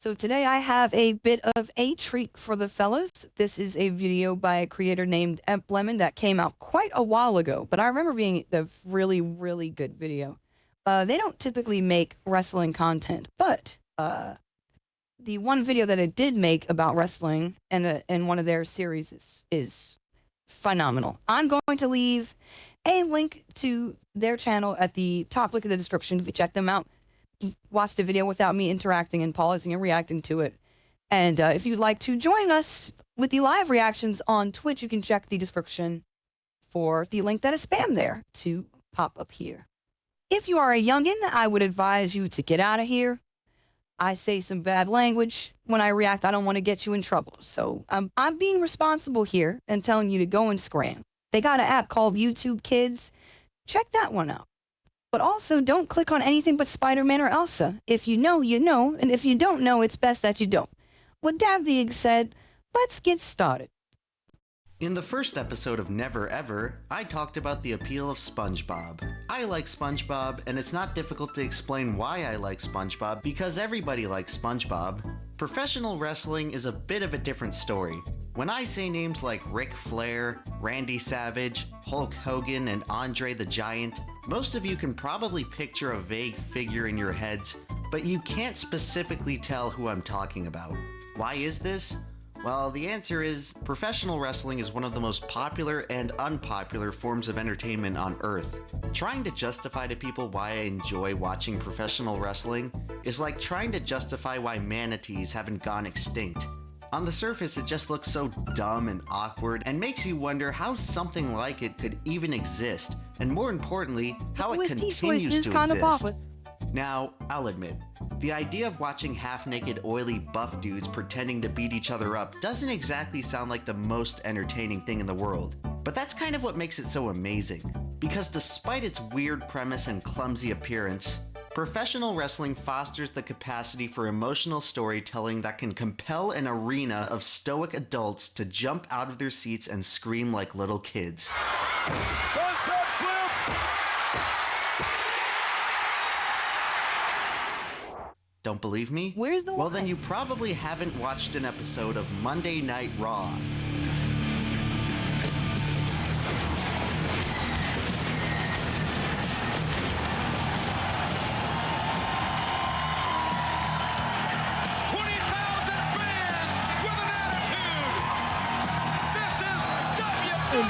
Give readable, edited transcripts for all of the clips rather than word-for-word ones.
So today I have a bit of a treat for the fellas. This is a video by a creator named EmpLemon that came out quite a while ago, but I remember being a really, really good video. They don't typically make wrestling content, but the one video that it did make about wrestling and one of their series is phenomenal. I'm going to leave a link to their channel at the top link in the description. Check them out. Watch the video without me interacting and pausing and reacting to it. And if you'd like to join us with the live reactions on Twitch, you can check the description for the link that is spam there to pop up here. If you are a youngin', I would advise you to get out of here. I say some bad language when I react. I don't want to get you in trouble. So I'm being responsible here and telling you to go and scram. They got an app called YouTube Kids. Check that one out. But also, don't click on anything but Spider-Man or Elsa. If you know, you know, and if you don't know, it's best that you don't. With that being said, let's get started. In the first episode of Never Ever, I talked about the appeal of SpongeBob. I like SpongeBob, and it's not difficult to explain why I like SpongeBob because everybody likes SpongeBob. Professional wrestling is a bit of a different story. When I say names like Ric Flair, Randy Savage, Hulk Hogan, and Andre the Giant, most of you can probably picture a vague figure in your heads, but you can't specifically tell who I'm talking about. Why is this? Well, the answer is professional wrestling is one of the most popular and unpopular forms of entertainment on Earth. Trying to justify to people why I enjoy watching professional wrestling is like trying to justify why manatees haven't gone extinct. On the surface, it just looks so dumb and awkward and makes you wonder how something like it could even exist, and more importantly, how it continues to exist. Now, I'll admit, the idea of watching half-naked, oily, buff dudes pretending to beat each other up doesn't exactly sound like the most entertaining thing in the world. But that's kind of what makes it so amazing. Because despite its weird premise and clumsy appearance, professional wrestling fosters the capacity for emotional storytelling that can compel an arena of stoic adults to jump out of their seats and scream like little kids. Sunset flip! Don't believe me? Where's the Well, then you probably haven't watched an episode of Monday Night Raw.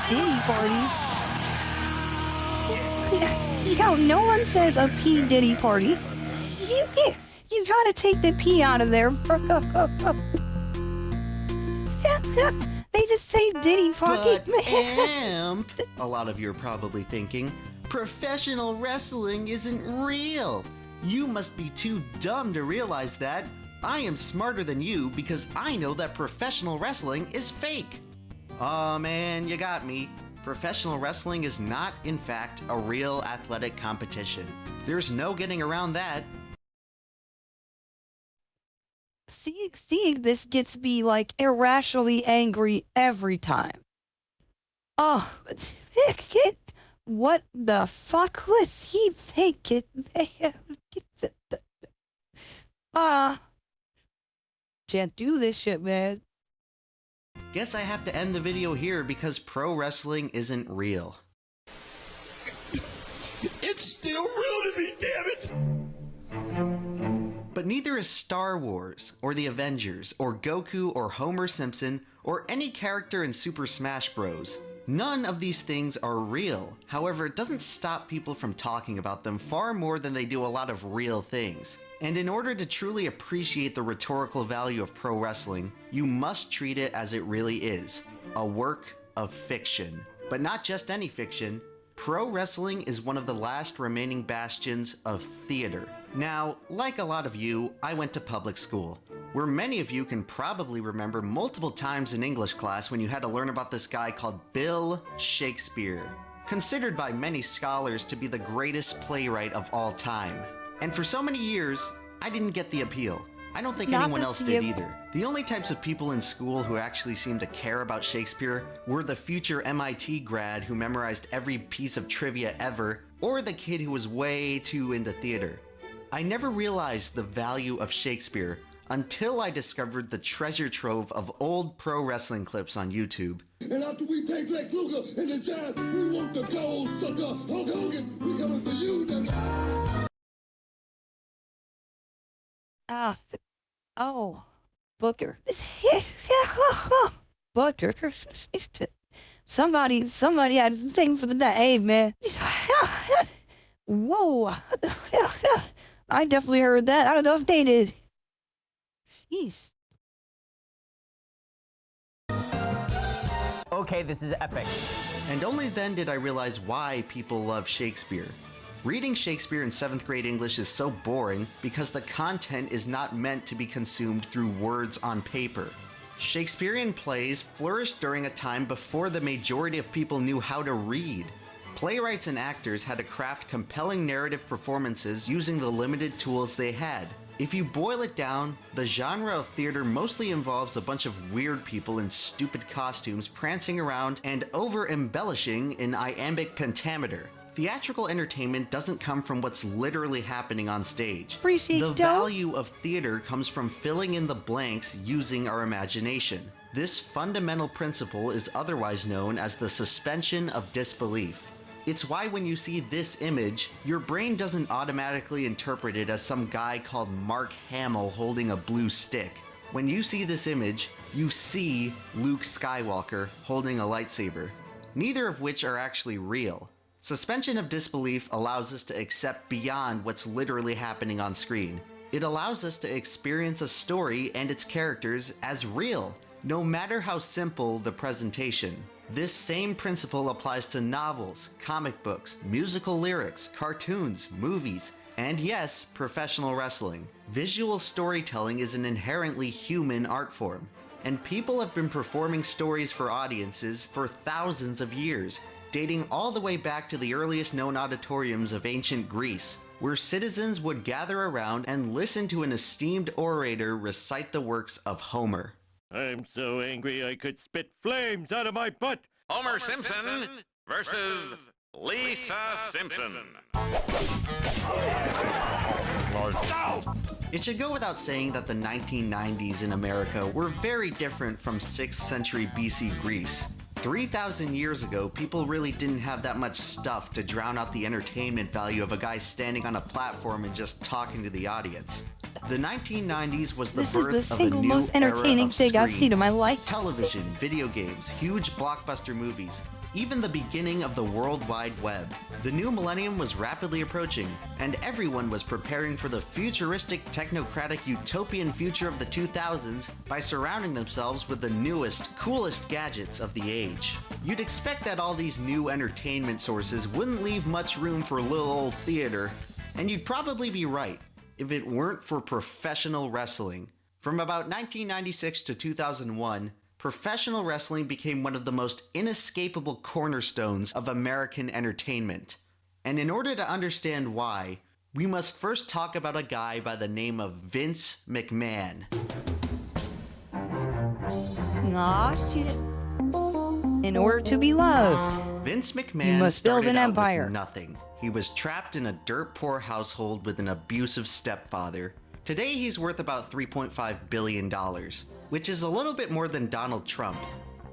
Diddy party. Yo, no one says a P Diddy party. You gotta take the P out of there. They just say Diddy party. But Emp, a lot of you are probably thinking, professional wrestling isn't real. You must be too dumb to realize that. I am smarter than you because I know that professional wrestling is fake. Oh man, you got me. Professional wrestling is not, in fact, a real athletic competition. There's no getting around that. See, this gets me, like, irrationally angry every time. Oh, what the fuck was he thinking? Can't do this shit, man. Guess I have to end the video here because pro wrestling isn't real. It's still real to me, damn it! But neither is Star Wars, or the Avengers, or Goku, or Homer Simpson, or any character in Super Smash Bros. None of these things are real. However, it doesn't stop people from talking about them far more than they do a lot of real things. And in order to truly appreciate the rhetorical value of pro wrestling, you must treat it as it really is, a work of fiction. But not just any fiction. Pro wrestling is one of the last remaining bastions of theater. Now, like a lot of you, I went to public school, where many of you can probably remember multiple times in English class when you had to learn about this guy called Bill Shakespeare, considered by many scholars to be the greatest playwright of all time. And for so many years, I didn't get the appeal. I don't think anyone else did either. The only types of people in school who actually seemed to care about Shakespeare were the future MIT grad who memorized every piece of trivia ever, or the kid who was way too into theater. I never realized the value of Shakespeare until I discovered the treasure trove of old pro wrestling clips on YouTube. And after we take Lex Luger in the jab, we want the gold sucker. Hulk Hogan, we coming for you, nigga. Oh, Booker. Booker. Somebody had a thing for the day. Hey, man. Whoa. I definitely heard that. I don't know if they did. Jeez. Okay, this is epic. And only then did I realize why people love Shakespeare. Reading Shakespeare in 7th grade English is so boring because the content is not meant to be consumed through words on paper. Shakespearean plays flourished during a time before the majority of people knew how to read. Playwrights and actors had to craft compelling narrative performances using the limited tools they had. If you boil it down, the genre of theater mostly involves a bunch of weird people in stupid costumes prancing around and over-embellishing in iambic pentameter. Theatrical entertainment doesn't come from what's literally happening on stage. The value of theater comes from filling in the blanks using our imagination. This fundamental principle is otherwise known as the suspension of disbelief. It's why when you see this image, your brain doesn't automatically interpret it as some guy called Mark Hamill holding a blue stick. When you see this image, you see Luke Skywalker holding a lightsaber, neither of which are actually real. Suspension of disbelief allows us to accept beyond what's literally happening on screen. It allows us to experience a story and its characters as real, no matter how simple the presentation. This same principle applies to novels, comic books, musical lyrics, cartoons, movies, and yes, professional wrestling. Visual storytelling is an inherently human art form, and people have been performing stories for audiences for thousands of years, dating all the way back to the earliest known auditoriums of ancient Greece, where citizens would gather around and listen to an esteemed orator recite the works of Homer. I'm so angry I could spit flames out of my butt. Homer Simpson versus Lisa Simpson. It should go without saying that the 1990s in America were very different from 6th century BC Greece. 3,000 years ago, people really didn't have that much stuff to drown out the entertainment value of a guy standing on a platform and just talking to the audience. The 1990s was the birth This is the of a single new most entertaining era of thing I've seen in my screens, life. television, video games, huge blockbuster movies, even the beginning of the World Wide Web. The new millennium was rapidly approaching, and everyone was preparing for the futuristic, technocratic, utopian future of the 2000s by surrounding themselves with the newest, coolest gadgets of the age. You'd expect that all these new entertainment sources wouldn't leave much room for little old theater, and you'd probably be right if it weren't for professional wrestling. From about 1996 to 2001, professional wrestling became one of the most inescapable cornerstones of American entertainment. And in order to understand why, we must first talk about a guy by the name of Vince McMahon. Aw, shit. In order to be loved, Vince McMahon must build started an out empire. with nothing. He was trapped in a dirt-poor household with an abusive stepfather. Today he's worth about $3.5 billion, which is a little bit more than Donald Trump.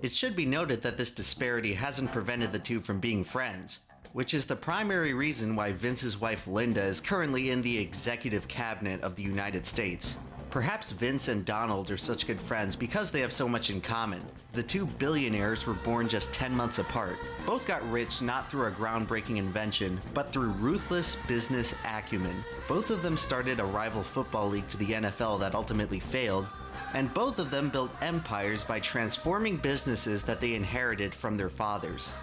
It should be noted that this disparity hasn't prevented the two from being friends, which is the primary reason why Vince's wife Linda is currently in the executive cabinet of the United States. Perhaps Vince and Donald are such good friends because they have so much in common. The two billionaires were born just 10 months apart. Both got rich not through a groundbreaking invention, but through ruthless business acumen. Both of them started a rival football league to the NFL that ultimately failed, and both of them built empires by transforming businesses that they inherited from their fathers.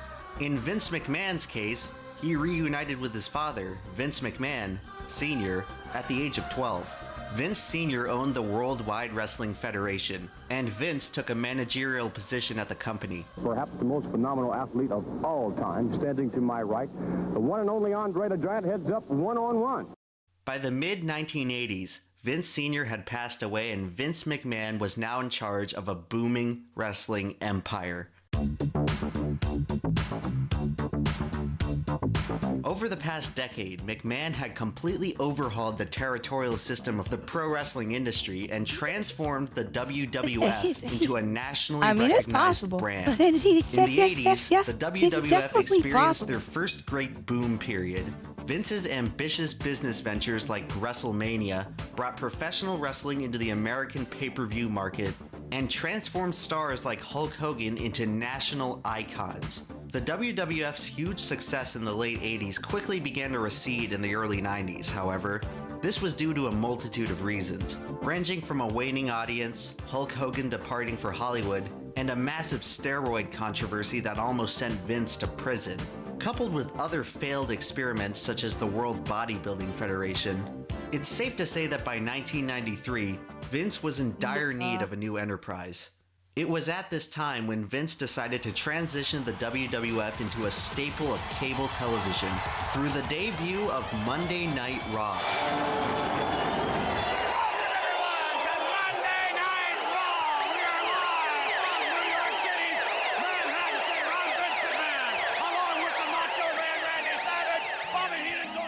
In Vince McMahon's case, he reunited with his father, Vince McMahon, Sr., at the age of 12. Vince Sr. owned the Worldwide Wrestling Federation, and Vince took a managerial position at the company. Perhaps the most phenomenal athlete of all time, standing to my right, the one and only Andre the Giant heads up one-on-one. By the mid-1980s, Vince Sr. had passed away and Vince McMahon was now in charge of a booming wrestling empire. Over Over the past decade, McMahon had completely overhauled the territorial system of the pro wrestling industry and transformed the WWF into a nationally it's recognized possible. brand. In the In the 80s, yeah, the it's WWF definitely experienced possible. their first great boom period. Vince's ambitious business ventures like WrestleMania brought professional wrestling into the American pay-per-view market and transformed stars like Hulk Hogan into national icons. The WWF's huge success in the late 80s quickly began to recede in the early 90s, however. This was due to a multitude of reasons, ranging from a waning audience, Hulk Hogan departing for Hollywood, and a massive steroid controversy that almost sent Vince to prison. Coupled with other failed experiments such as the World Bodybuilding Federation, it's safe to say that by 1993, Vince was in dire need of a new enterprise. It was at this time when Vince decided to transition the WWF into a staple of cable television through the debut of Monday Night Raw.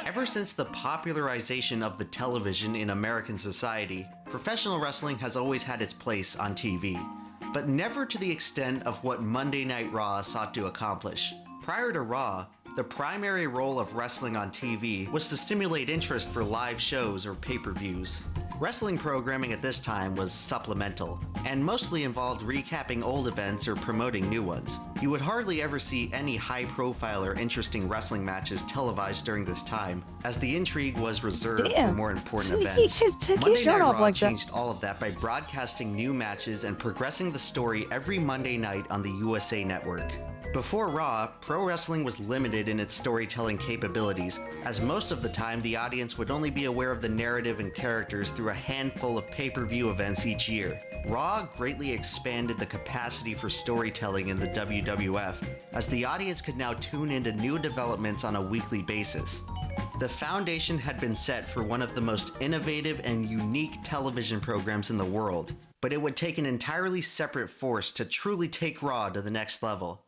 Ever since the popularization of the television in American society, professional wrestling has always had its place on TV, but never to the extent of what Monday Night Raw sought to accomplish. Prior to Raw, the primary role of wrestling on TV was to stimulate interest for live shows or pay-per-views. Wrestling programming at this time was supplemental, and mostly involved recapping old events or promoting new ones. You would hardly ever see any high-profile or interesting wrestling matches televised during this time, as the intrigue was reserved for more important events. He just took his Monday shirt Night off Raw like that. changed all of that by broadcasting new matches and progressing the story every Monday night on the USA Network. Before Raw, pro wrestling was limited in its storytelling capabilities, as most of the time the audience would only be aware of the narrative and characters through a handful of pay-per-view events each year. Raw greatly expanded the capacity for storytelling in the WWF, as the audience could now tune into new developments on a weekly basis. The foundation had been set for one of the most innovative and unique television programs in the world, but it would take an entirely separate force to truly take Raw to the next level.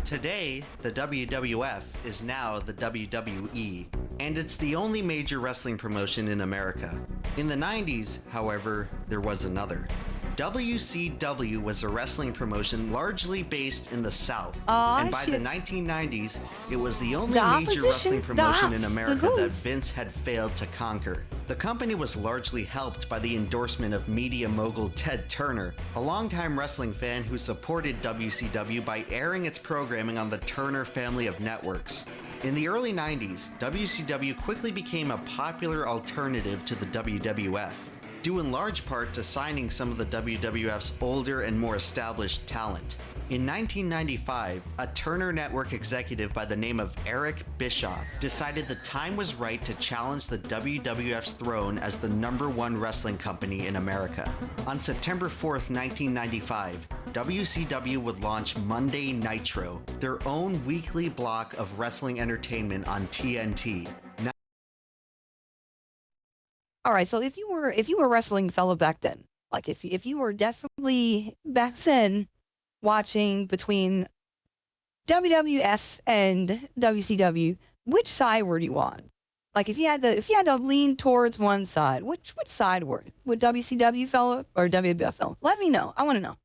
Today, the WWF is now the WWE, and it's the only major wrestling promotion in America. In the 90s, however, there was another. WCW was a wrestling promotion largely based in the South, and by the 1990s, it was the only major wrestling promotion in America that Vince had failed to conquer. The company was largely helped by the endorsement of media mogul Ted Turner, a longtime wrestling fan who supported WCW by airing its programming on the Turner family of networks. In the early 90s, WCW quickly became a popular alternative to the WWF, due in large part to signing some of the WWF's older and more established talent. In 1995, a Turner Network executive by the name of Eric Bischoff decided the time was right to challenge the WWF's throne as the #1 wrestling company in America. On September 4th, 1995, WCW would launch Monday Nitro, their own weekly block of wrestling entertainment on TNT. All right, so if you were a wrestling fellow back then, like if you were definitely back then watching between WWF and WCW, which side were you on? Like if you had to lean towards one side, which side would WCW fellow or WWF fellow? Let me know. I want to know.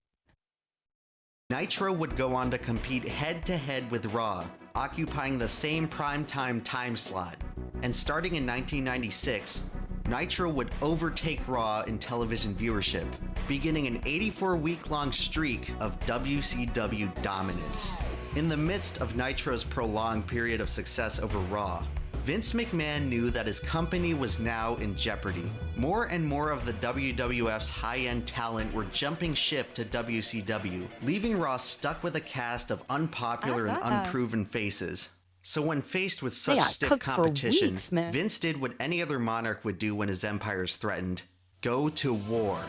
Nitro would go on to compete head-to-head with Raw, occupying the same primetime time slot. And starting in 1996, Nitro would overtake Raw in television viewership, beginning an 84-week-long streak of WCW dominance. In the midst of Nitro's prolonged period of success over Raw, Vince McMahon knew that his company was now in jeopardy. More and more of the WWF's high-end talent were jumping ship to WCW, leaving Raw stuck with a cast of unpopular and unproven faces. So when faced with such stiff competition, Vince did what any other monarch would do when his empire is threatened: go to war.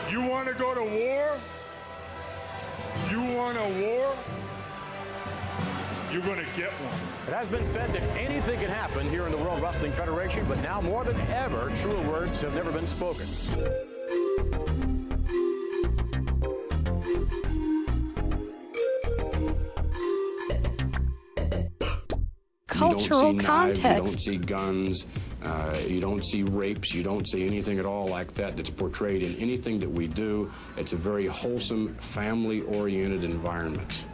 You want to go to war? You want a war? You're going to get one. It has been said that anything can happen here in the World Wrestling Federation, but now more than ever, truer words have never been spoken. cultural context. You don't see guns, you don't see rapes, you don't see anything at all like that that's portrayed in anything that we do. It's a very wholesome, family-oriented environment.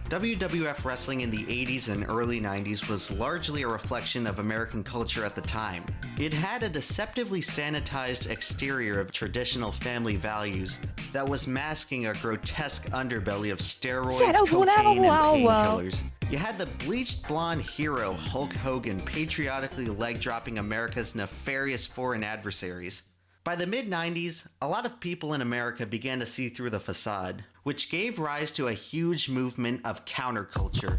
WWF wrestling in the 80s and early 90s was largely a reflection of American culture at the time. It had a deceptively sanitized exterior of traditional family values that was masking a grotesque underbelly of steroids, cocaine, and painkillers. You had the bleached blonde hero Hulk Hogan patriotically leg-dropping America's nefarious foreign adversaries. By the mid-90s, a lot of people in America began to see through the facade, which gave rise to a huge movement of counterculture.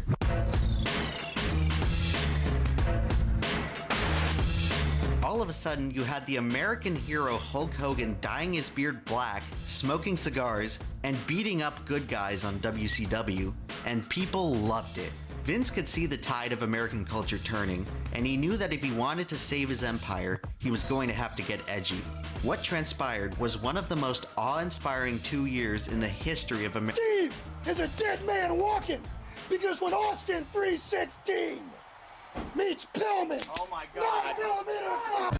All of a sudden, you had the American hero Hulk Hogan dyeing his beard black, smoking cigars, and beating up good guys on WCW, and people loved it. Vince could see the tide of American culture turning, and he knew that if he wanted to save his empire, he was going to have to get edgy. What transpired was one of the most awe-inspiring 2 years in the history of America. Steve is a dead man walking, because when Austin 316 meets Pillman, oh my God, 9mm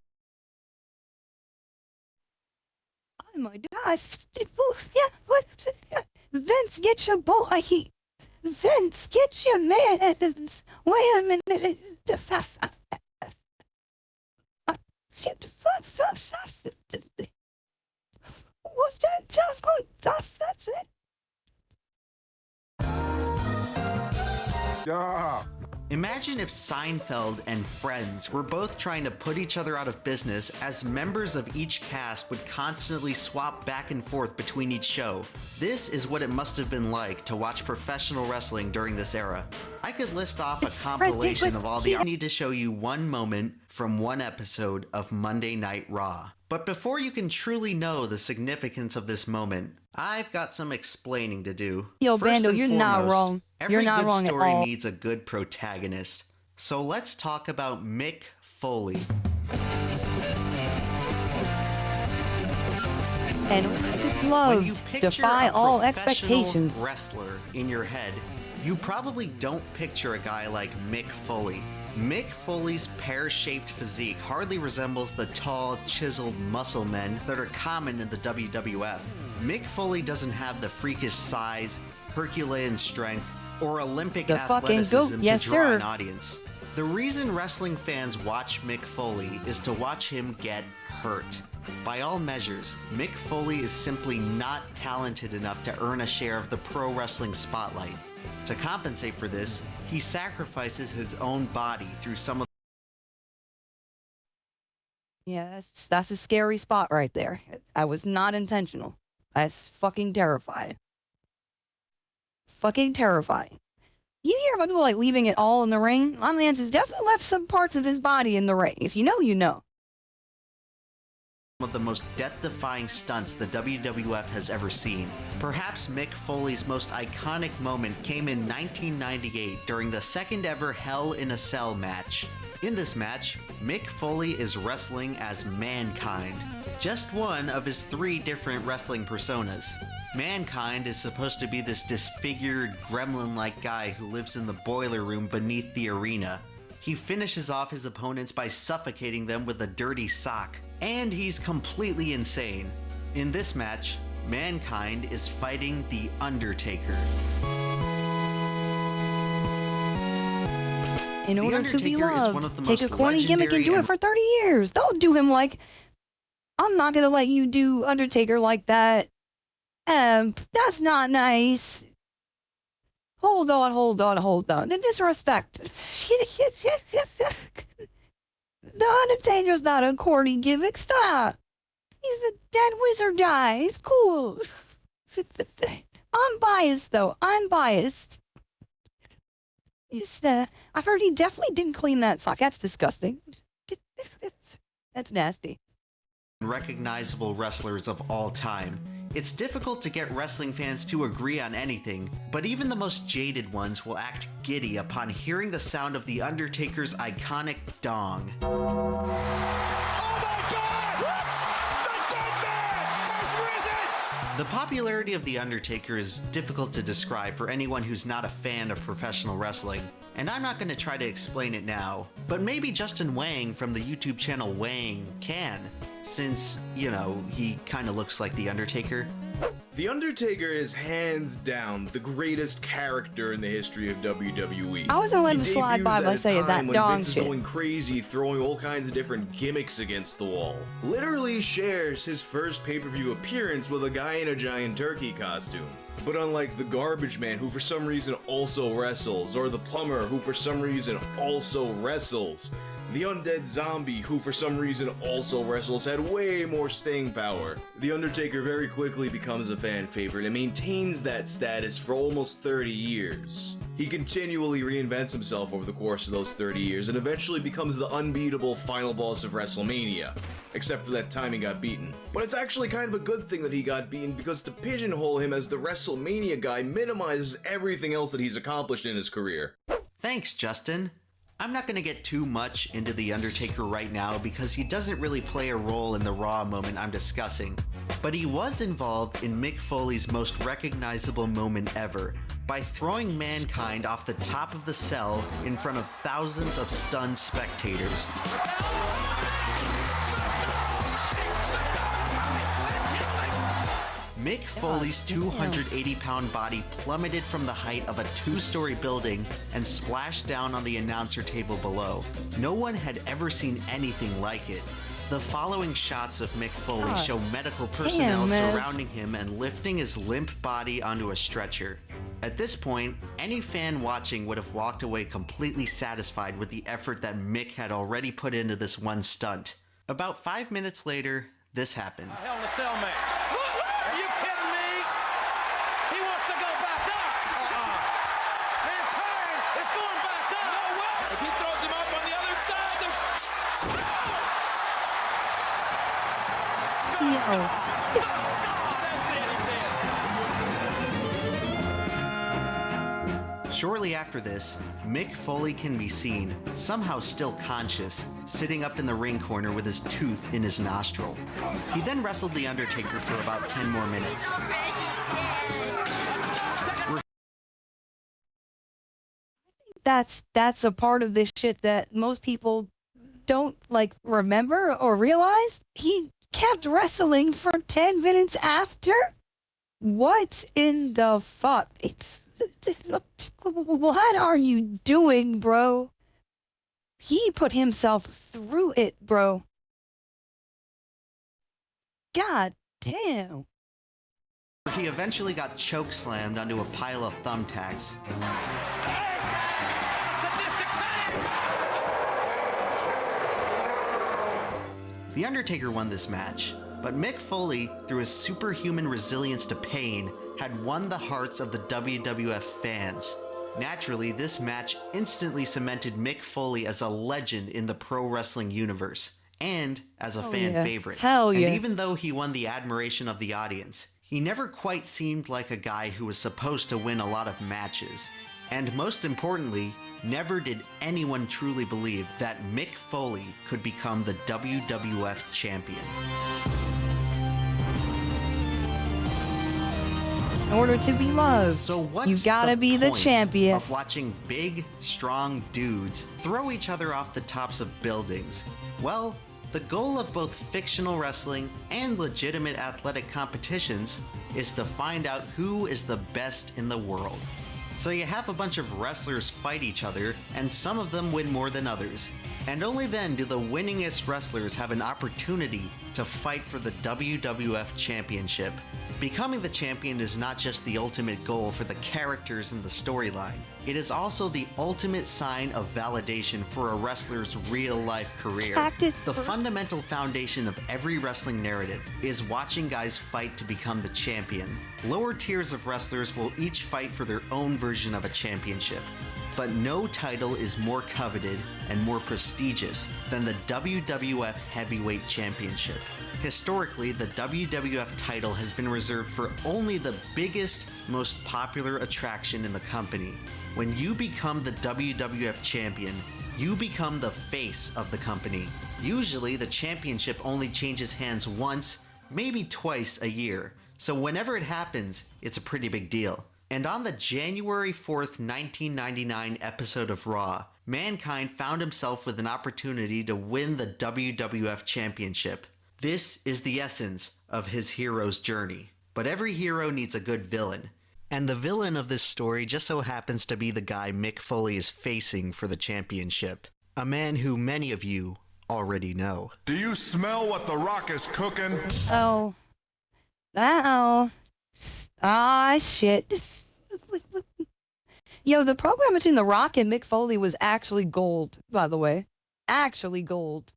Oh my God! Vince, get your boy. Vince, get your man. Wait a minute. What's that tough going? That's it. Yeah. Imagine if Seinfeld and Friends were both trying to put each other out of business, as members of each cast would constantly swap back and forth between each show. This is what it must have been like to watch professional wrestling during this era. I could list off a compilation of all the... I need to show you one moment from one episode of Monday Night Raw. But before you can truly know the significance of this moment, I've got some explaining to do. Yo, First Bando, and you're not foremost, wrong. You're not wrong at all. Every good story needs a good protagonist. So let's talk about Mick Foley. And When loved, you picture defy a all professional expectations. wrestler in your head, you probably don't picture a guy like Mick Foley. Mick Foley's pear-shaped physique hardly resembles the tall, chiseled muscle men that are common in the WWF. Mick Foley doesn't have the freakish size, Herculean strength, or Olympic The fucking athleticism goat, yes, to draw sir. an audience. The reason wrestling fans watch Mick Foley is to watch him get hurt. By all measures, Mick Foley is simply not talented enough to earn a share of the pro wrestling spotlight. To compensate for this, he sacrifices his own body through some of Yeah, that's a scary spot right there. I was not intentional. That's fucking terrifying. Fucking terrifying. You hear about people like leaving it all in the ring? My man's has definitely left some parts of his body in the ring. If you know, you know. the most death-defying stunts the WWF has ever seen. Perhaps Mick Foley's most iconic moment came in 1998 during the second ever Hell in a Cell match. In this match, Mick Foley is wrestling as Mankind, just one of his 3 different wrestling personas. Mankind is supposed to be this disfigured, gremlin-like guy who lives in the boiler room beneath the arena. He finishes off his opponents by suffocating them with a dirty sock. And he's completely insane. In this match, Mankind is fighting The Undertaker. In order to be loved, take a most corny gimmick and do it for 30 years. Don't do him like, I'm not gonna let you do Undertaker like that. That's not nice. Hold on. The disrespect. The Undertaker's not a corny gimmick. Stop. He's a dead wizard guy. It's cool. I'm biased, though. I'm biased. I heard he definitely didn't clean that sock. That's disgusting. That's nasty. Recognizable wrestlers of all time. It's difficult to get wrestling fans to agree on anything, but even the most jaded ones will act giddy upon hearing the sound of The Undertaker's iconic dong. Oh my God! What? The dead man has risen! The popularity of The Undertaker is difficult to describe for anyone who's not a fan of professional wrestling, and I'm not going to try to explain it now, but maybe Justin Wang from the YouTube channel Wang can, since, you know, he kind of looks like The Undertaker. The Undertaker is hands down the greatest character in the history of WWE. I was gonna let him He slide by debuts saying at a that time when dong Vince is shit. going crazy, throwing all kinds of different gimmicks against the wall. Literally shares his first pay-per-view appearance with a guy in a giant turkey costume. But unlike the Garbage Man, who for some reason also wrestles, or the Plumber, who for some reason also wrestles, the Undead Zombie, who for some reason also wrestles, had way more staying power. The Undertaker very quickly becomes a fan favorite and maintains that status for almost 30 years. He continually reinvents himself over the course of those 30 years and eventually becomes the unbeatable final boss of WrestleMania. Except for that time he got beaten. But it's actually kind of a good thing that he got beaten, because to pigeonhole him as the WrestleMania guy minimizes everything else that he's accomplished in his career. Thanks, Justin. I'm not going to get too much into The Undertaker right now because he doesn't really play a role in the Raw moment I'm discussing, but he was involved in Mick Foley's most recognizable moment ever by throwing Mankind off the top of the cell in front of thousands of stunned spectators. Mick Foley's 280-pound body plummeted from the height of a two-story building and splashed down on the announcer table below. No one had ever seen anything like it. The following shots of Mick Foley show medical personnel surrounding him and lifting his limp body onto a stretcher. At this point, any fan watching would have walked away completely satisfied with the effort that Mick had already put into this one stunt. About 5 minutes later, this happened. Hell in a Cell match. Are you kidding me? He wants to go back up. Mankind is going back up. No way. If he throws him up on the other side, there's... Shortly after this, Mick Foley can be seen, somehow still conscious, sitting up in the ring corner with his tooth in his nostril. He then wrestled The Undertaker for about 10 more minutes. That's a part of this shit that most people don't like remember or realize. He kept wrestling for 10 minutes after? What in the fuck? What are you doing, bro? He put himself through it, bro. God damn. He eventually got chokeslammed onto a pile of thumbtacks. The Undertaker won this match, but Mick Foley, through his superhuman resilience to pain, had won the hearts of the WWF fans. Naturally, this match instantly cemented Mick Foley as a legend in the pro wrestling universe, and as a fan favorite. Hell yeah. And even though he won the admiration of the audience, he never quite seemed like a guy who was supposed to win a lot of matches. And most importantly, never did anyone truly believe that Mick Foley could become the WWF champion. In order to be loved, so what's you gotta be the point champion. Of watching big, strong dudes throw each other off the tops of buildings? Well, the goal of both fictional wrestling and legitimate athletic competitions is to find out who is the best in the world. So you have a bunch of wrestlers fight each other, and some of them win more than others. And only then do the winningest wrestlers have an opportunity to fight for the WWF Championship. Becoming the champion is not just the ultimate goal for the characters in the storyline. It is also the ultimate sign of validation for a wrestler's real-life career. The fundamental foundation of every wrestling narrative is watching guys fight to become the champion. Lower tiers of wrestlers will each fight for their own version of a championship. But no title is more coveted and more prestigious than the WWF Heavyweight Championship. Historically, the WWF title has been reserved for only the biggest, most popular attraction in the company. When you become the WWF champion, you become the face of the company. Usually, the championship only changes hands once, maybe twice a year, So whenever it happens, it's a pretty big deal. And on the January 4th, 1999 episode of Raw, Mankind found himself with an opportunity to win the WWF Championship. This is the essence of his hero's journey. But every hero needs a good villain. And the villain of this story just so happens to be the guy Mick Foley is facing for the championship. A man who many of you already know. Do you smell what The Rock is cooking? Oh. Uh-oh. Ah, shit. Yo, the program between The Rock and Mick Foley was actually gold, by the way. Actually gold.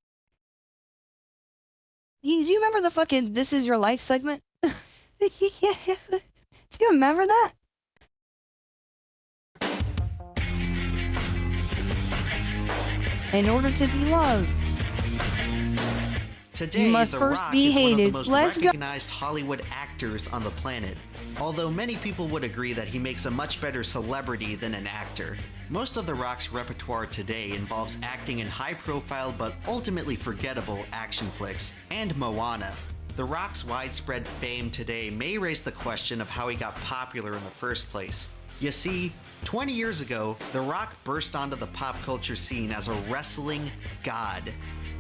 Do you remember the fucking This Is Your Life segment? Do you remember that? In order to be loved, Today, you must The first Rock be is one of the hated. most Let's go. recognized Hollywood actors on the planet. Although many people would agree that he makes a much better celebrity than an actor. Most of The Rock's repertoire today involves acting in high-profile but ultimately forgettable action flicks, and Moana. The Rock's widespread fame today may raise the question of how he got popular in the first place. You see, 20 years ago, The Rock burst onto the pop culture scene as a wrestling god.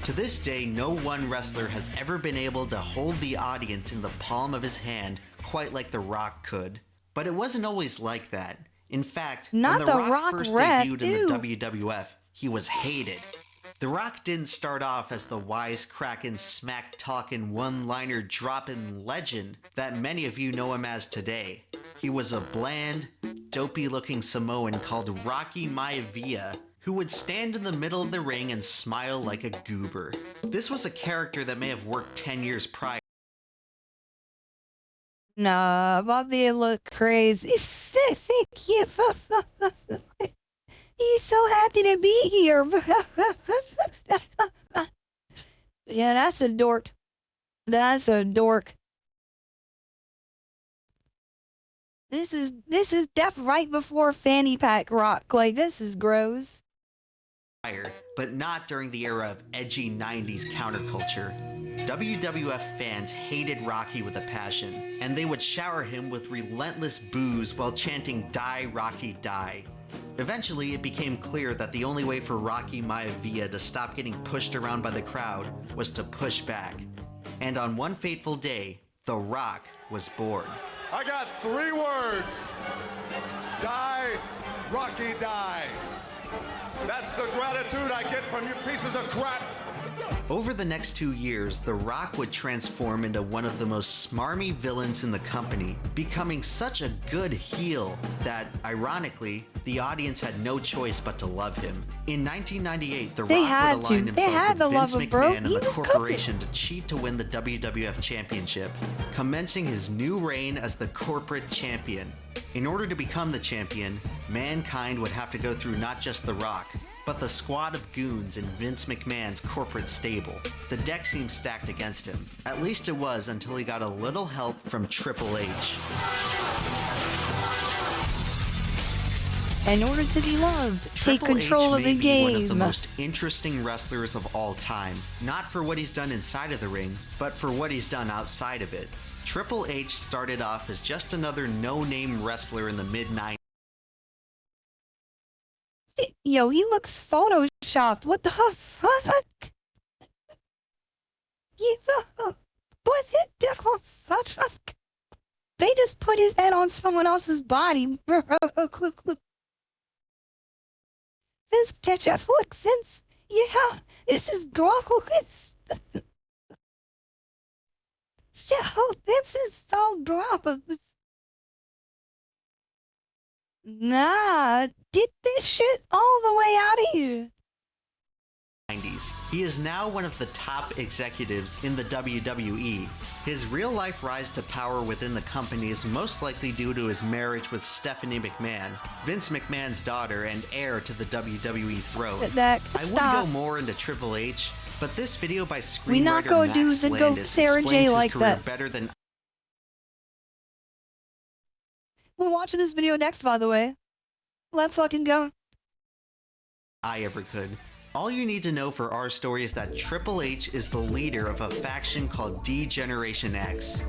To this day, no one wrestler has ever been able to hold the audience in the palm of his hand quite like The Rock could. But it wasn't always like that. In fact, Not when The The Rock Rock first rap, debuted in the WWF, he was hated. The Rock didn't start off as the wisecracking, smack-talking, one-liner dropping legend that many of you know him as today. He was a bland, dopey-looking Samoan called Rocky Maivia, who would stand in the middle of the ring and smile like a goober. This was a character that may have worked 10 years prior. Nah, Bobby look crazy. Thank you. He's so happy to be here. Yeah, that's a dork. That's a dork. This is def right before fanny pack rock. Like, this is gross. But not during the era of edgy 90s counterculture. WWF fans hated Rocky with a passion, and they would shower him with relentless boos while chanting "Die, Rocky, die." Eventually, it became clear that the only way for Rocky Maivia to stop getting pushed around by the crowd was to push back. And on one fateful day, The Rock was born. I got 3 words. Die, Rocky, die. That's the gratitude I get from you pieces of crap. Over the next 2 years, The Rock would transform into one of the most smarmy villains in the company, becoming such a good heel that, ironically, the audience had no choice but to love him. In 1998, The Rock would align himself with Vince McMahon and the corporation to cheat to win the WWF Championship, commencing his new reign as the corporate champion. In order to become the champion, Mankind would have to go through not just The Rock, but the squad of goons in Vince McMahon's corporate stable. The deck seemed stacked against him. At least it was until he got a little help from Triple H. In order to be loved, take Triple control H of the may be game. one of the most interesting wrestlers of all time. Not for what he's done inside of the ring, but for what he's done outside of it. Triple H started off as just another no-name wrestler in the mid-90s. Yo, he looks photoshopped. What the fuck? They just put his head on someone else's body. This ketchup looks sense. Yeah, this is Grockle. Yeah, this is all drop. Nah, get this shit all the way out of here. He is now one of the top executives in the WWE. His real-life rise to power within the company is most likely due to his marriage with Stephanie McMahon, Vince McMahon's daughter and heir to the WWE throne. I would go more into Triple H, but this video by screenwriter Max Landis explains his career better than We're watching this video next, by the way. Let's fucking go. I ever could. All you need to know for our story is that Triple H is the leader of a faction called D-Generation X.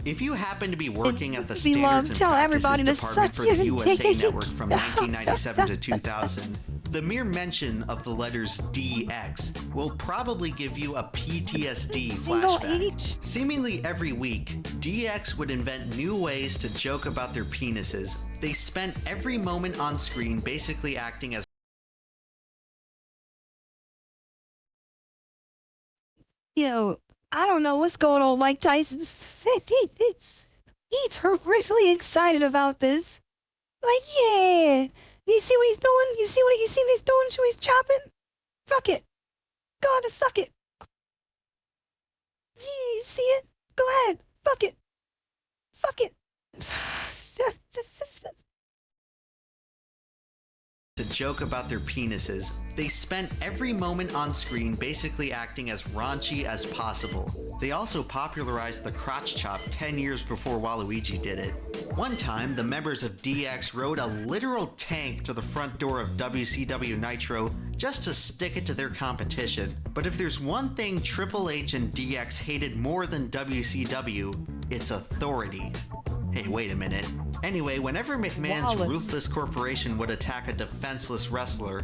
If you happen to be working at the Standards and Practices Department for the USA Network from 1997 to 2000, the mere mention of the letters DX will probably give you a PTSD flashback. Seemingly every week, DX would invent new ways to joke about their penises. They spent every moment on screen basically acting as I don't know what's going on. Mike Tyson's he's horrifically excited about this. Like, yeah, you see what he's doing? You see what he's doing? So he's chopping. Fuck it. Gotta suck it. You see it? Go ahead. Fuck it. Fuck it. to joke about their penises. They spent every moment on screen basically acting as raunchy as possible. They also popularized the crotch chop 10 years before Waluigi did it. One time, the members of DX rode a literal tank to the front door of WCW Nitro just to stick it to their competition. But if there's one thing Triple H and DX hated more than WCW, it's authority. Hey, wait a minute. Anyway, whenever McMahon's ruthless corporation would attack a defenseless wrestler,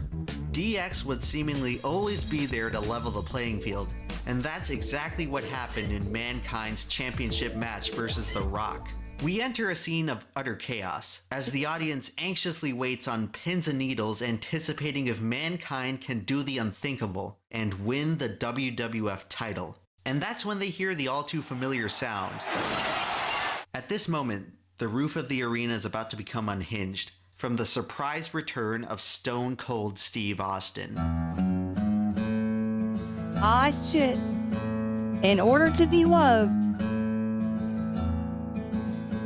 DX would seemingly always be there to level the playing field. And that's exactly what happened in Mankind's championship match versus The Rock. We enter a scene of utter chaos, as the audience anxiously waits on pins and needles, anticipating if Mankind can do the unthinkable and win the WWF title. And that's when they hear the all-too-familiar sound. At this moment, the roof of the arena is about to become unhinged from the surprise return of Stone Cold Steve Austin. Ah, shit. In order to be loved,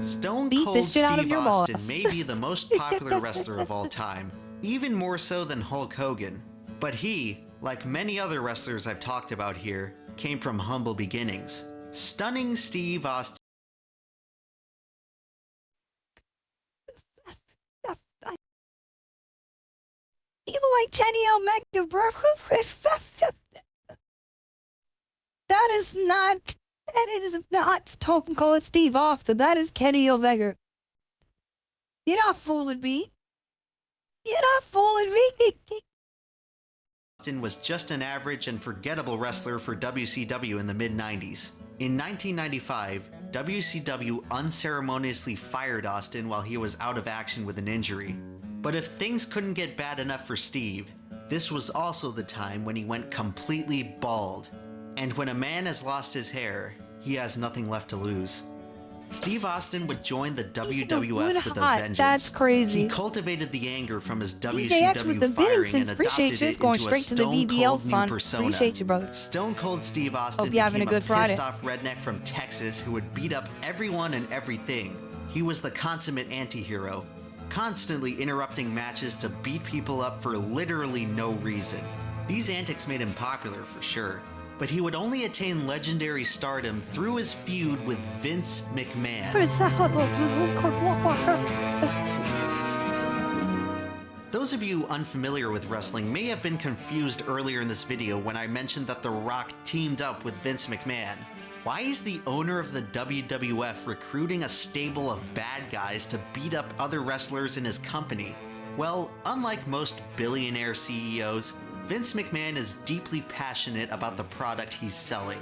Stone Cold Steve Austin may be the most popular wrestler of all time, even more so than Hulk Hogan. But he, like many other wrestlers I've talked about here, came from humble beginnings. Stunning Steve Austin. People like Kenny Omega, bro. That is not Stone Cold Steve Austin. That is Kenny Omega. You're not fooling me. You're not fooling me. Austin was just an average and forgettable wrestler for WCW in the mid-90s. In 1995, WCW unceremoniously fired Austin while he was out of action with an injury. But if things couldn't get bad enough for Steve, this was also the time when he went completely bald. And when a man has lost his hair, he has nothing left to lose. Steve Austin would join the WWF with a vengeance. That's crazy. He cultivated the anger from his WCW firing and adopted it going into a straight to the Stone BBL Cold new fun. persona. Appreciate you, brother. Stone Cold Steve Austin Hope you're having became a good Friday. pissed-off redneck from Texas who would beat up everyone and everything. He was the consummate anti-hero, constantly interrupting matches to beat people up for literally no reason. These antics made him popular for sure, but he would only attain legendary stardom through his feud with Vince McMahon. Those of you unfamiliar with wrestling may have been confused earlier in this video when I mentioned that The Rock teamed up with Vince McMahon. Why is the owner of the WWF recruiting a stable of bad guys to beat up other wrestlers in his company? Well, unlike most billionaire CEOs, Vince McMahon is deeply passionate about the product he's selling.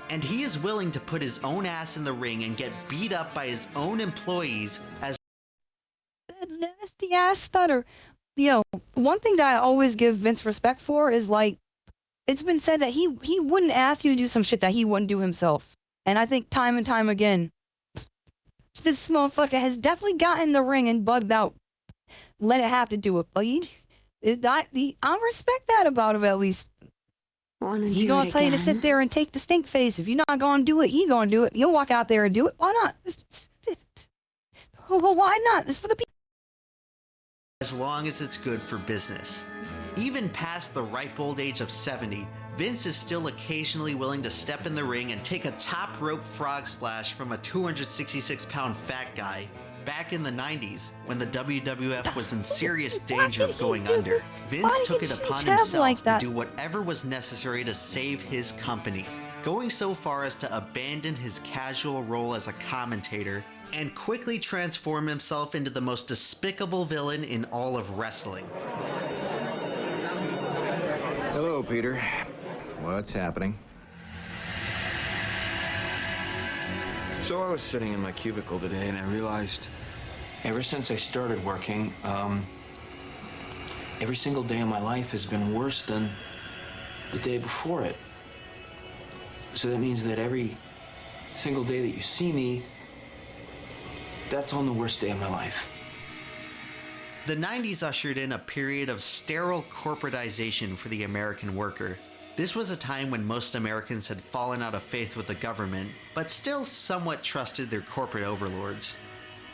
And he is willing to put his own ass in the ring and get beat up by his own employees as Nasty ass stutter. Yo, one thing that I always give Vince respect for is, like, it's been said that he wouldn't ask you to do some shit that he wouldn't do himself. And I think time and time again, this motherfucker has definitely gotten in the ring and bugged out. Let it have to do it. I respect that about him, at least. He's gonna tell you to sit there and take the stink face. If you're not gonna do it, you're gonna do it. You'll walk out there and do it. Why not? Well, why not? It's for the people. As long as it's good for business. Even past the ripe old age of 70, Vince is still occasionally willing to step in the ring and take a top rope frog splash from a 266-pound fat guy. Back in the 90s, when the WWF was in serious danger of going under, Vince took it upon himself to do whatever was necessary to save his company, going so far as to abandon his casual role as a commentator and quickly transform himself into the most despicable villain in all of wrestling. Hello, Peter. What's happening? So I was sitting in my cubicle today and I realized ever since I started working, every single day of my life has been worse than the day before it. So that means that every single day that you see me, that's on the worst day of my life. The 90s ushered in a period of sterile corporatization for the American worker. This was a time when most Americans had fallen out of faith with the government, but still somewhat trusted their corporate overlords.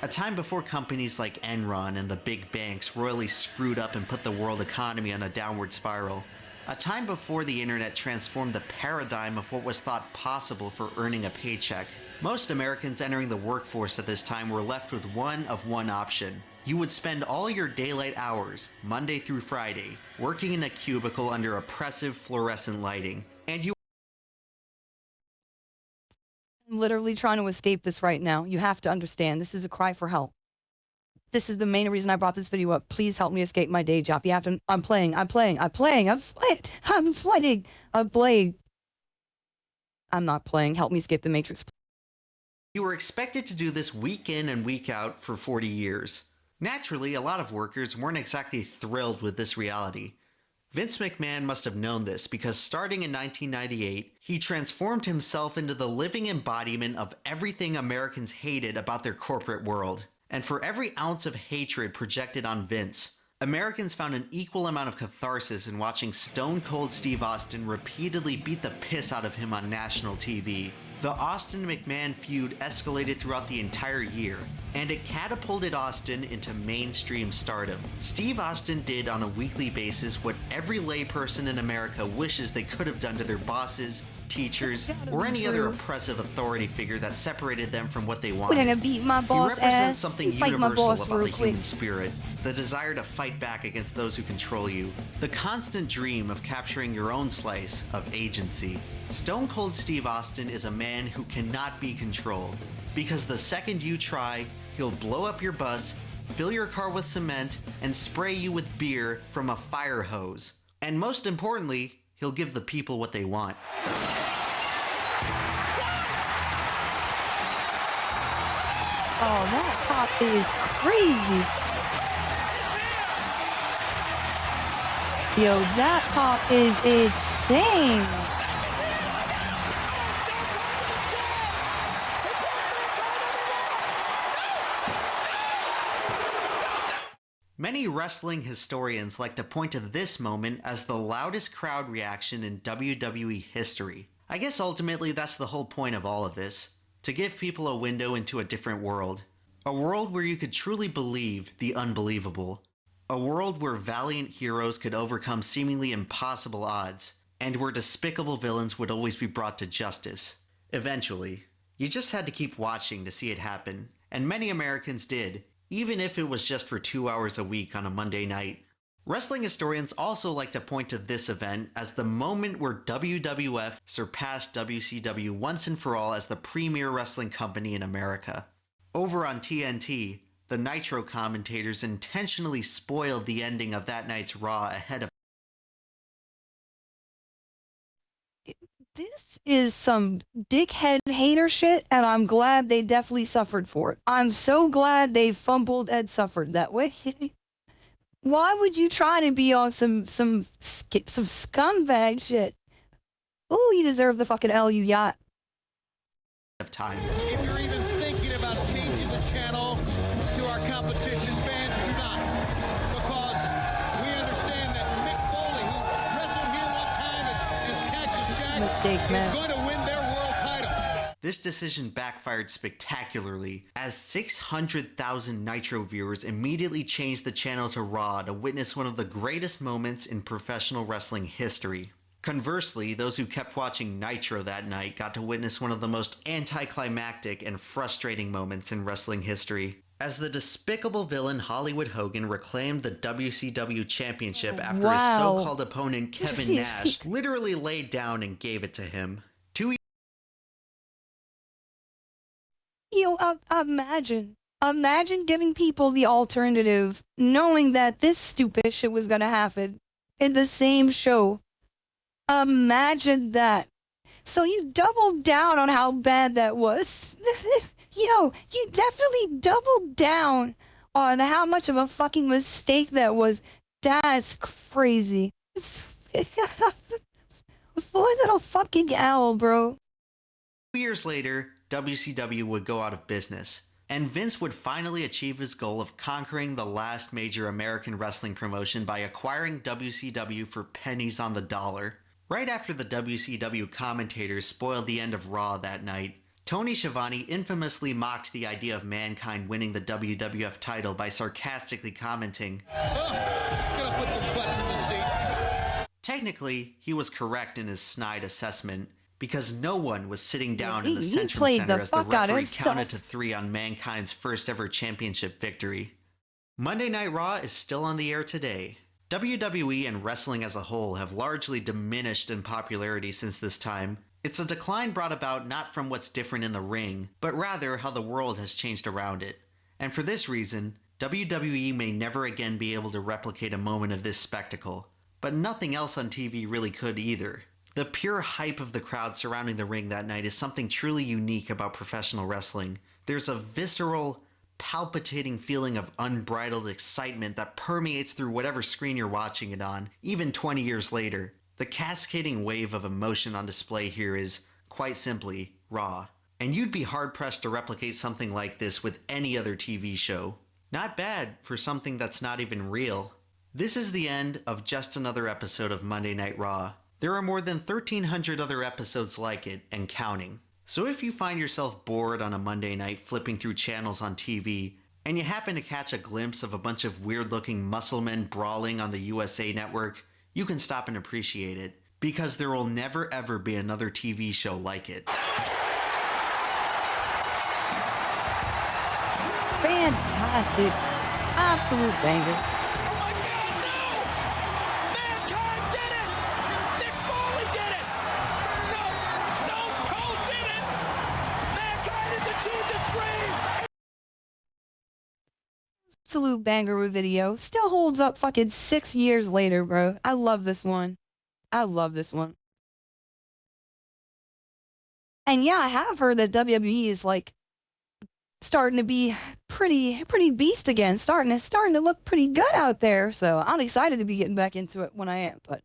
A time before companies like Enron and the big banks royally screwed up and put the world economy on a downward spiral. A time before the internet transformed the paradigm of what was thought possible for earning a paycheck. Most Americans entering the workforce at this time were left with one option. You would spend all your daylight hours, Monday through Friday, working in a cubicle under oppressive fluorescent lighting, and you I'm literally trying to escape this right now. You have to understand, this is a cry for help. This is the main reason I brought this video up. Please help me escape my day job. You have to, I'm playing. I'm not playing. Help me escape the Matrix. You were expected to do this week in and week out for 40 years. Naturally, a lot of workers weren't exactly thrilled with this reality. Vince McMahon must have known this because starting in 1998, he transformed himself into the living embodiment of everything Americans hated about their corporate world. And for every ounce of hatred projected on Vince, Americans found an equal amount of catharsis in watching Stone Cold Steve Austin repeatedly beat the piss out of him on national TV. The Austin-McMahon feud escalated throughout the entire year, and it catapulted Austin into mainstream stardom. Steve Austin did on a weekly basis what every layperson in America wishes they could have done to their bosses, teachers, or any other oppressive authority figure that separated them from what they wanted. We're gonna beat my boss He represents ass. something Fight my universal boss about real the quick. human spirit, the desire to fight back against those who control you, the constant dream of capturing your own slice of agency. Stone Cold Steve Austin is a man who cannot be controlled, because the second you try, he'll blow up your bus, fill your car with cement, and spray you with beer from a fire hose. And most importantly, he'll give the people what they want. Oh, that pop is crazy. Yo, that pop is insane. Many wrestling historians like to point to this moment as the loudest crowd reaction in WWE history. I guess ultimately that's the whole point of all of this. To give people a window into a different world. A world where you could truly believe the unbelievable. A world where valiant heroes could overcome seemingly impossible odds, and where despicable villains would always be brought to justice. Eventually. You just had to keep watching to see it happen, and many Americans did, even if it was just for 2 hours a week on a Monday night. Wrestling historians also like to point to this event as the moment where WWF surpassed WCW once and for all as the premier wrestling company in America. Over on TNT, the Nitro commentators intentionally spoiled the ending of that night's Raw ahead of. This is some dickhead hater shit, and I'm glad they definitely suffered for it. I'm so glad they fumbled and suffered that way. Why would you try to be on some scumbag shit? Ooh, you deserve the fucking L, you yacht. Of time. If you're even thinking about changing the channel to our competition, fans, do not. Because we understand that Mick Foley, who wrestled here one time as Cactus Jack, Mistake, man. is going to win their world title. This decision backfired spectacularly, as 600,000 Nitro viewers immediately changed the channel to Raw to witness one of the greatest moments in professional wrestling history. Conversely, those who kept watching Nitro that night got to witness one of the most anticlimactic and frustrating moments in wrestling history. as the despicable villain Hollywood Hogan reclaimed the WCW championship after his Wow. so-called opponent Kevin Nash literally laid down and gave it to him. Imagine giving people the alternative, knowing that this stupid shit was gonna happen in the same show. Imagine that. So you doubled down on how bad that was. You definitely doubled down on how much of a fucking mistake that was. That's crazy. It's Floyd little fucking owl, bro. 2 years later, WCW would go out of business, and Vince would finally achieve his goal of conquering the last major American wrestling promotion by acquiring WCW for pennies on the dollar. Right after the WCW commentators spoiled the end of Raw that night, Tony Schiavone infamously mocked the idea of Mankind winning the WWF title by sarcastically commenting, Gonna put some butts in the seat. Technically, he was correct in his snide assessment, because no one was sitting down in the He Centrum played Center the as the fuck out of referee himself. counted to 3 on Mankind's first ever championship victory. Monday Night Raw is still on the air today. WWE and wrestling as a whole have largely diminished in popularity since this time. It's a decline brought about not from what's different in the ring, but rather how the world has changed around it. And for this reason, WWE may never again be able to replicate a moment of this spectacle. But nothing else on TV really could either. The pure hype of the crowd surrounding the ring that night is something truly unique about professional wrestling. There's a visceral, palpitating feeling of unbridled excitement that permeates through whatever screen you're watching it on, even 20 years later. The cascading wave of emotion on display here is, quite simply, raw. And you'd be hard-pressed to replicate something like this with any other TV show. Not bad for something that's not even real. This is the end of just another episode of Monday Night Raw. There are more than 1,300 other episodes like it, and counting. So if you find yourself bored on a Monday night flipping through channels on TV, and you happen to catch a glimpse of a bunch of weird-looking muscle men brawling on the USA Network, you can stop and appreciate it, because there will never ever be another TV show like it. Fantastic. Absolute banger. Oh my God, no! Mankind did it! Nick Foley did it! No! Stone Cold did it! Mankind has achieved this dream! Absolute banger of video. Still holds up fucking 6 years later, bro. I love this one. I love this one. And yeah, I have heard that WWE is like starting to be pretty beast again. Starting to look pretty good out there. So I'm excited to be getting back into it when I am. But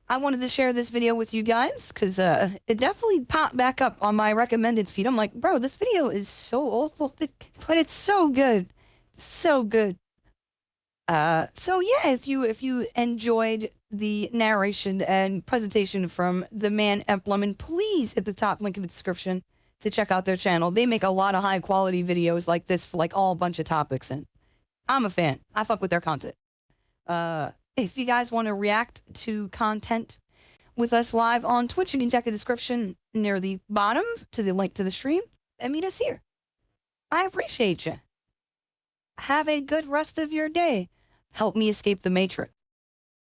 I wanted to share this video with you guys because it definitely popped back up on my recommended feed. I'm like, bro, this video is so old, but it's so good. So good. So yeah, if you enjoyed the narration and presentation from the man EmpLemon, please hit the top link in the description to check out their channel. They make a lot of high quality videos like this for like all bunch of topics, and I'm a fan. I fuck with their content. If you guys want to react to content with us live on Twitch, you can check the description near the bottom to the link to the stream and meet us here. I appreciate you. Have a good rest of your day. Help me escape the Matrix.